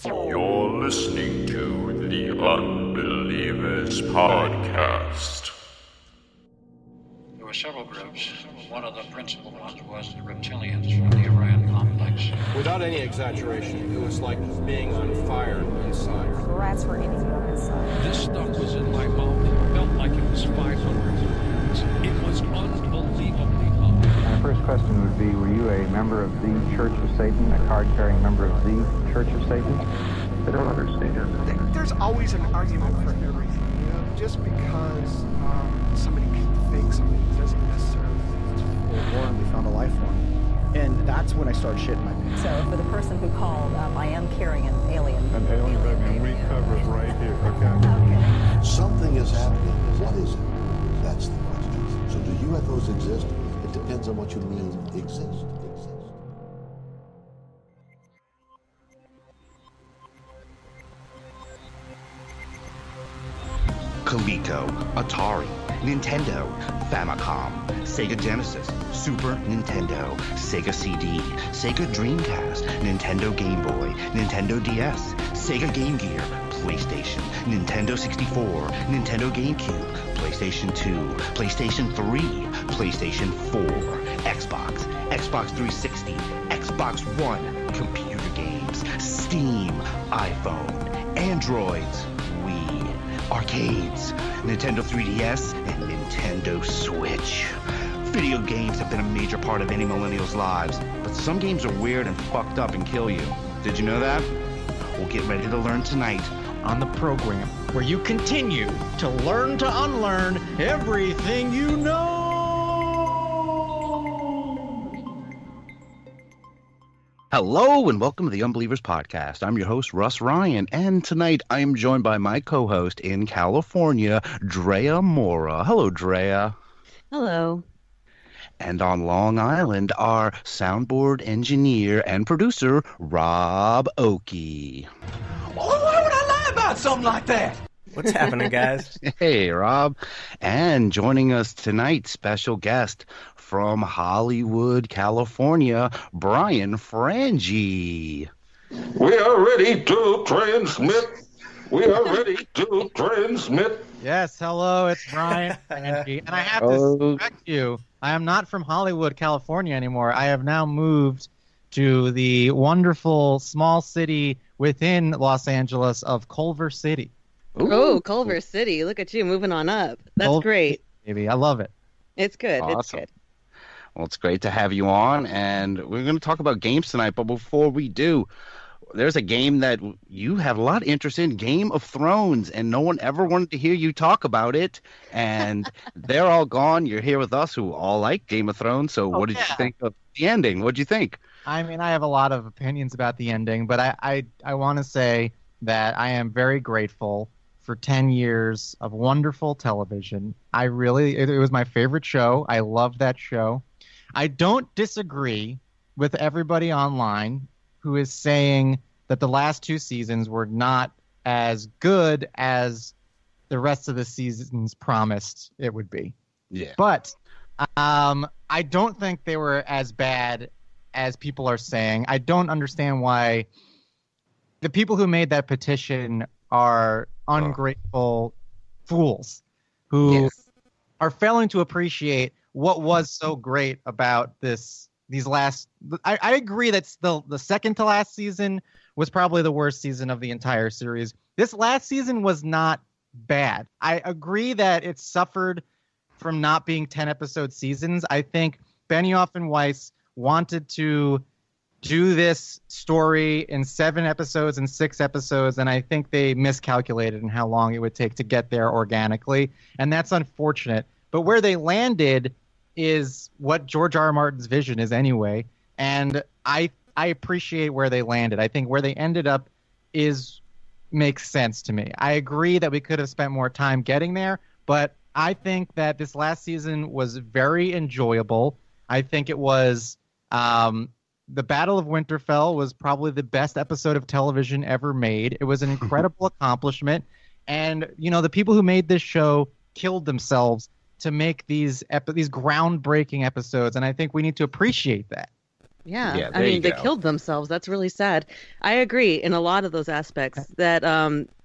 You're listening to the Unbelievers Podcast. There were several groups. One of the principal ones was the reptilians from the Orion complex. Without any exaggeration, it was like being on fire inside. The rats were eating them inside. This stuff was in my mouth. It felt like it was 500 degrees. It was unbelievably hot. My first question would be, were you a member of the Church of Satan, a card-carrying member of the Church of Satan? I don't understand. There's always an argument for everything, you know? Just because somebody can fake something doesn't necessarily mean it's full. And we found a life form. And that's when I started shitting my pants. So for the person who called, I am carrying an alien. An alien baby. We cover it right here, okay? Okay. Something is happening. What is it? That's the question. So do UFOs exist? It depends on what you mean exist. Coleco, Atari, Nintendo, Famicom, Sega Genesis, Super Nintendo, Sega CD, Sega Dreamcast, Nintendo Game Boy, Nintendo DS, Sega Game Gear, PlayStation, Nintendo 64, Nintendo GameCube, PlayStation 2, PlayStation 3, PlayStation 4, Xbox, Xbox 360, Xbox One, computer games, Steam, iPhone, Androids, Wii, arcades, Nintendo 3DS, and Nintendo Switch. Video games have been a major part of any millennial's lives, but some games are weird and fucked up and kill you. Did you know that? We'll get ready to learn tonight on the program where you continue to learn to unlearn everything you know. Hello and welcome to the Unbelievers Podcast. I'm your host, Rus Ryan, and tonight I am joined by my co-host in California, Drea Mora. Hello, Drea. Hello. And on Long Island, our soundboard engineer and producer, Rob Okey. Oh, why would I lie about something like that? What's happening, guys? Hey, Rob. And joining us tonight, special guest from Hollywood, California, Brian Frange. We are ready to transmit. We are ready to transmit. Yes, hello, it's Brian Frange. And I have to correct you. I am not from Hollywood, California anymore. I have now moved to the wonderful small city within Los Angeles of Culver City. Ooh. Oh, Culver City. Look at you moving on up. That's Culver great. Baby, I love it. It's good. Awesome. It's good. Well, it's great to have you on, and we're going to talk about games tonight, but before we do, there's a game that you have a lot of interest in, Game of Thrones, and no one ever wanted to hear you talk about it, and they're all gone. You're here with us who all like Game of Thrones, so what did you think of the ending? What did you think? I mean, I have a lot of opinions about the ending, but I want to say that I am very grateful for 10 years of wonderful television. It was my favorite show. I love that show. I don't disagree with everybody online who is saying that the last two seasons were not as good as the rest of the seasons promised it would be. Yeah. But I don't think they were as bad as people are saying. I don't understand why the people who made that petition are ungrateful fools who are failing to appreciate what was so great about these last. I agree that the second to last season was probably the worst season of the entire series. This last season was not bad. I agree that it suffered from not being 10-episode seasons. I think Benioff and Weiss wanted to do this story in 7 episodes and 6 episodes, and I think they miscalculated in how long it would take to get there organically, and that's unfortunate. But where they landed is what George R. R. Martin's vision is anyway, and I appreciate where they landed. I think where they ended up makes sense to me. I agree that we could have spent more time getting there, but I think that this last season was very enjoyable. I think it was the Battle of Winterfell was probably the best episode of television ever made. It was an incredible accomplishment, and the people who made this show killed themselves to make these groundbreaking episodes, and I think we need to appreciate that. Yeah, I mean, they killed themselves. That's really sad. I agree in a lot of those aspects that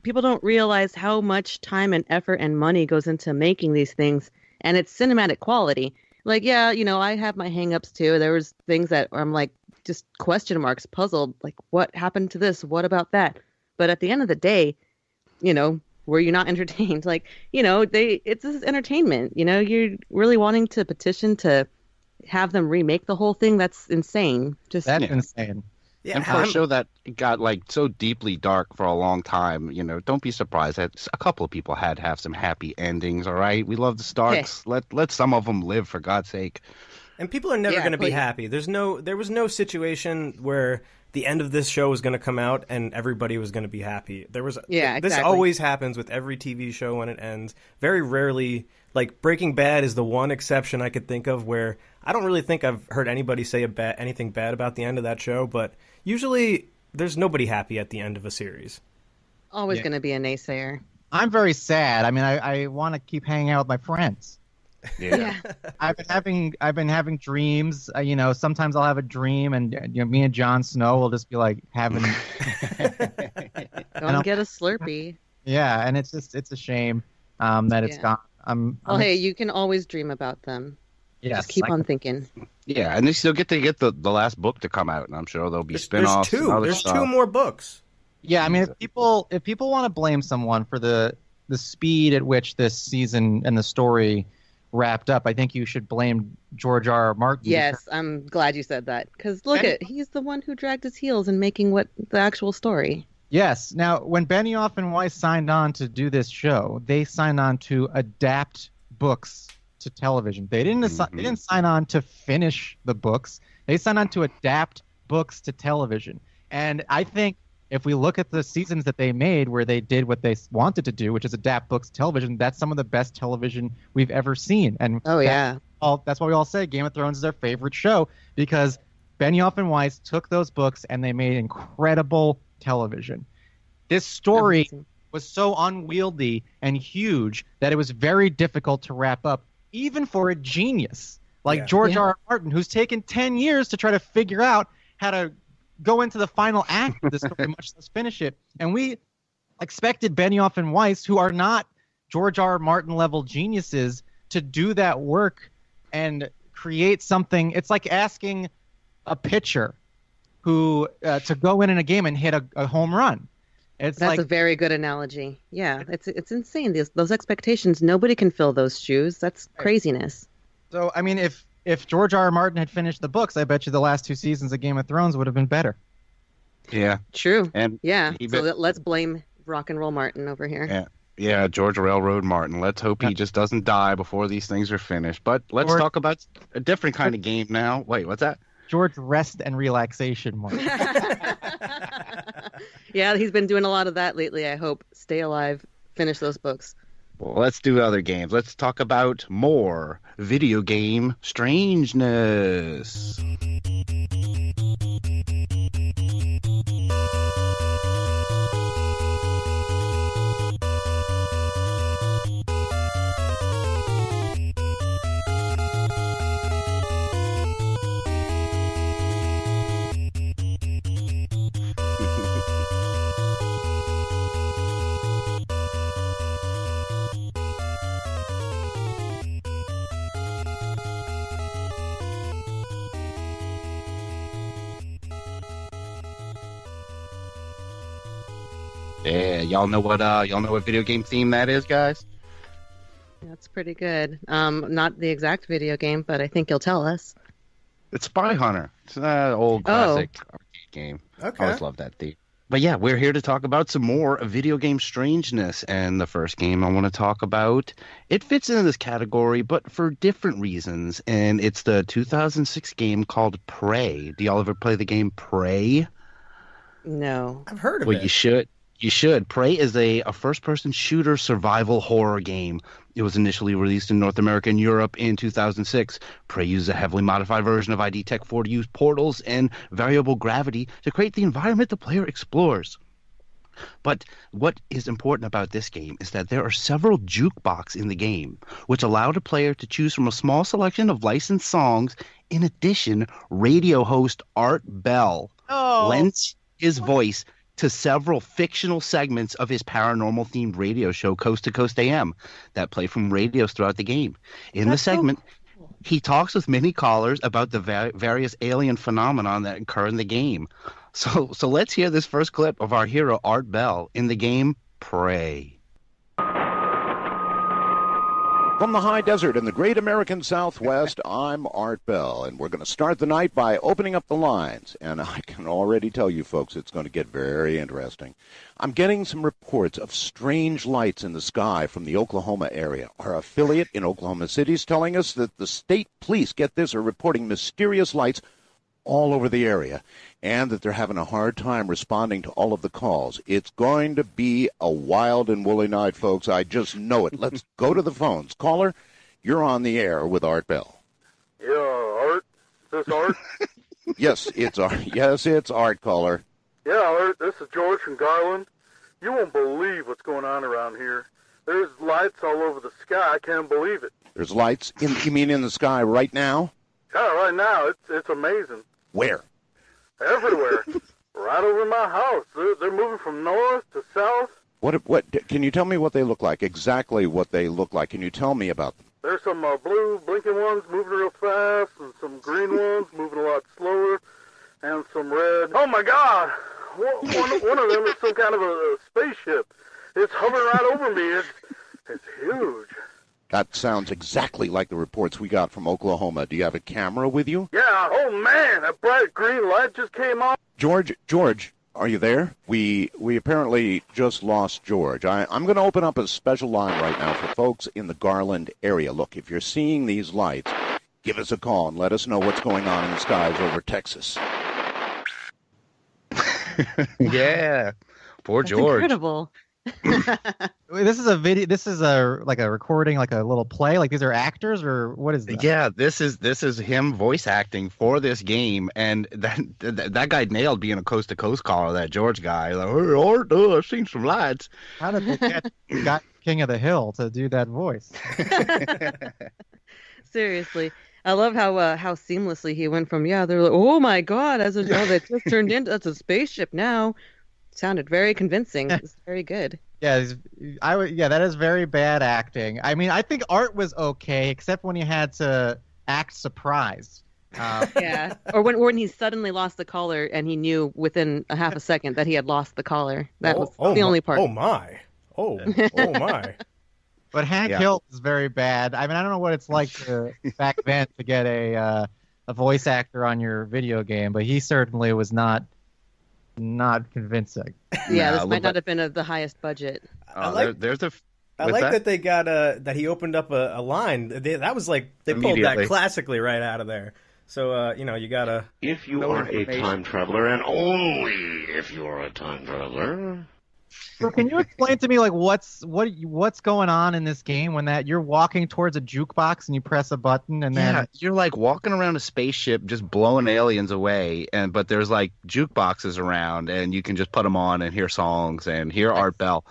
people don't realize how much time and effort and money goes into making these things, and it's cinematic quality. Like, yeah, I have my hang-ups too. There was things that I'm like just question marks, puzzled, like what happened to this? What about that? But at the end of the day, were you not entertained? Like, this is entertainment. You're really wanting to petition to have them remake the whole thing. That's insane. That's insane. Yeah, and for a show that got so deeply dark for a long time, don't be surprised that a couple of people had to have some happy endings. All right, we love the Starks. Hey. Let some of them live, for God's sake. And people are never going to be happy. There was no situation where the end of this show was going to come out and everybody was going to be happy. This always happens with every TV show when it ends. Very rarely, like Breaking Bad is the one exception I could think of where I don't really think I've heard anybody say anything bad about the end of that show, but usually there's nobody happy at the end of a series. Always going to be a naysayer. I'm very sad. I mean, I want to keep hanging out with my friends. Yeah. I've been having dreams. Sometimes I'll have a dream, and me and Jon Snow will just be like having. Don't get a Slurpee. Yeah, and it's a shame that it's gone. Hey, you can always dream about them. Yes, just keep on thinking. Yeah, and they still get the last book to come out, and I'm sure there'll be spin-offs. There's two more books. Yeah, I mean, if people want to blame someone for the speed at which this season and the story wrapped up, I think you should blame George R. R. Martin. Yes, I'm glad you said that, because he's the one who dragged his heels in making the actual story. Yes. Now, when Benioff and Weiss signed on to do this show, they signed on to adapt books to television. They didn't sign on to finish the books. They signed on to adapt books to television. And I think if we look at the seasons that they made where they did what they wanted to do, which is adapt books to television, that's some of the best television we've ever seen. And that's why we all say Game of Thrones is our favorite show, because Benioff and Weiss took those books and they made incredible television. This story was so unwieldy and huge that it was very difficult to wrap up, even for a genius like George R. R. Martin, who's taken 10 years to try to figure out how to go into the final act of the story, much less finish it. And we expected Benioff and Weiss, who are not George R. R. Martin level geniuses, to do that work and create something. It's like asking a pitcher who to go in a game and hit a home run. That's a very good analogy. Yeah, it's insane. Those expectations, nobody can fill those shoes. That's craziness. So, I mean, if George R. R. Martin had finished the books, I bet you the last 2 seasons of Game of Thrones would have been better. Yeah. True. And let's blame Rock and Roll Martin over here. Yeah, George Railroad Martin. Let's hope he just doesn't die before these things are finished. But let's talk about a different kind of game now. Wait, what's that? George Rest and Relaxation Martin. Yeah, he's been doing a lot of that lately, I hope. Stay alive. Finish those books. Well, let's do other games. Let's talk about more video game strangeness. Yeah, y'all know what video game theme that is, guys? That's pretty good. Not the exact video game, but I think you'll tell us. It's Spy Hunter. It's an old classic arcade game. Okay. I always love that theme. But yeah, we're here to talk about some more video game strangeness. And the first game I want to talk about, it fits into this category, but for different reasons. And it's the 2006 game called Prey. Do y'all ever play the game Prey? No. I've heard of it. Well, you should. You should. Prey is a first-person shooter survival horror game. It was initially released in North America and Europe in 2006. Prey uses a heavily modified version of ID Tech 4 to use portals and variable gravity to create the environment the player explores. But what is important about this game is that there are several jukebox in the game, which allow the player to choose from a small selection of licensed songs. In addition, radio host Art Bell lends his voice to several fictional segments of his paranormal-themed radio show, Coast to Coast AM, that play from radios throughout the game. In the segment, he talks with many callers about the various alien phenomenon that occur in the game. So let's hear this first clip of our hero, Art Bell, in the game Prey. From the high desert in the great American Southwest, I'm Art Bell, and we're going to start the night by opening up the lines. And I can already tell you folks it's going to get very interesting. I'm getting some reports of strange lights in the sky from the Oklahoma area. Our affiliate in Oklahoma City is telling us that the state police, get this, are reporting mysterious lights all over the area, and that they're having a hard time responding to all of the calls. It's going to be a wild and woolly night, folks. I just know it. Let's go to the phones. Caller, you're on the air with Art Bell. Yeah, Art? Is this Art? Yes, it's Art. Yes, it's Art, caller. Yeah, Art, this is George from Garland. You won't believe what's going on around here. There's lights all over the sky. I can't believe it. There's lights? You mean in the sky right now? Yeah, right now. It's amazing. Where? Everywhere. Right over my house. They're moving from north to south. What? Can you tell me what they look like? Exactly what they look like. Can you tell me about them? There's some blue blinking ones moving real fast, and some green ones moving a lot slower, and some red. Oh my God! One of them is some kind of a spaceship. It's hovering right over me. It's huge. That sounds exactly like the reports we got from Oklahoma. Do you have a camera with you? Yeah, oh man, that bright green light just came on. George, are you there? We apparently just lost George. I'm going to open up a special line right now for folks in the Garland area. Look, if you're seeing these lights, give us a call and let us know what's going on in the skies over Texas. Yeah, poor That's George. Incredible. This is a video. This is like a recording, like a little play. Like these are actors, or what is that? Yeah, this is him voice acting for this game, and that guy nailed being a coast to coast caller. That George guy, like, hey, Art, I've seen some lights. How did they got King of the Hill to do that voice? Seriously. I love how seamlessly he went from, they're like, oh my God, that just turned into, that's a spaceship now. Sounded very convincing. It's very good. Yeah, that is very bad acting. I mean, I think Art was okay, except when he had to act surprised. Yeah, or when he suddenly lost the caller and he knew within a half a second that he had lost the caller. That was the only part. Oh my! Oh my! But Hank Hill is very bad. I mean, I don't know what it's like back then to get a voice actor on your video game, but he certainly was not convincing. Yeah, this might not have been the highest budget. I like that they got that he opened up a line. That was like they pulled that classically right out of there. So you gotta. If you are a time traveler, and only if you are a time traveler. So can you explain to me like what's going on in this game when that you're walking towards a jukebox and you press a button and then you're like walking around a spaceship just blowing aliens away, but there's like jukeboxes around and you can just put them on and hear songs and hear Art Bell,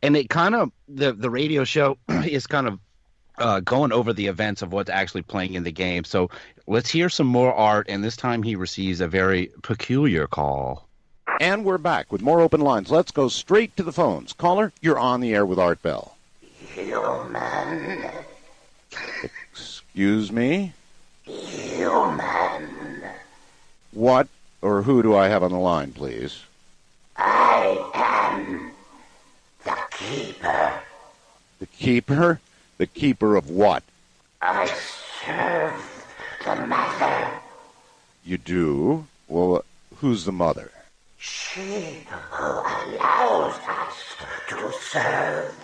and it kind of the radio show is kind of going over the events of what's actually playing in the game. So let's hear some more Art, and this time he receives a very peculiar call. And we're back with more open lines. Let's go straight to the phones. Caller, you're on the air with Art Bell. Human. Excuse me? Human. What or who do I have on the line, please? I am the keeper. The keeper? The keeper of what? I serve the mother. You do? Well, who's the mother? She who allows us to serve.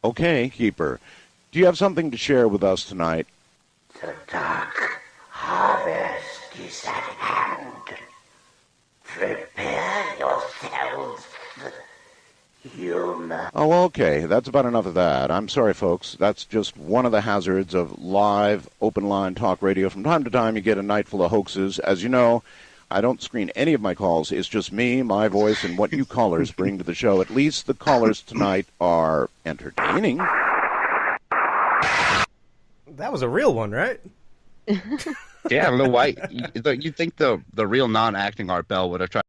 Okay, Keeper. Do you have something to share with us tonight? The dark harvest is at hand. Prepare yourselves, human. Oh, okay. That's about enough of that. I'm sorry, folks. That's just one of the hazards of live, open-line talk radio. From time to time, you get a night full of hoaxes. As you know, I don't screen any of my calls. It's just me, my voice, and what you callers bring to the show. At least the callers tonight are entertaining. That was a real one, right? Yeah, I don't know why. You'd think the real non-acting Art Bell would have tried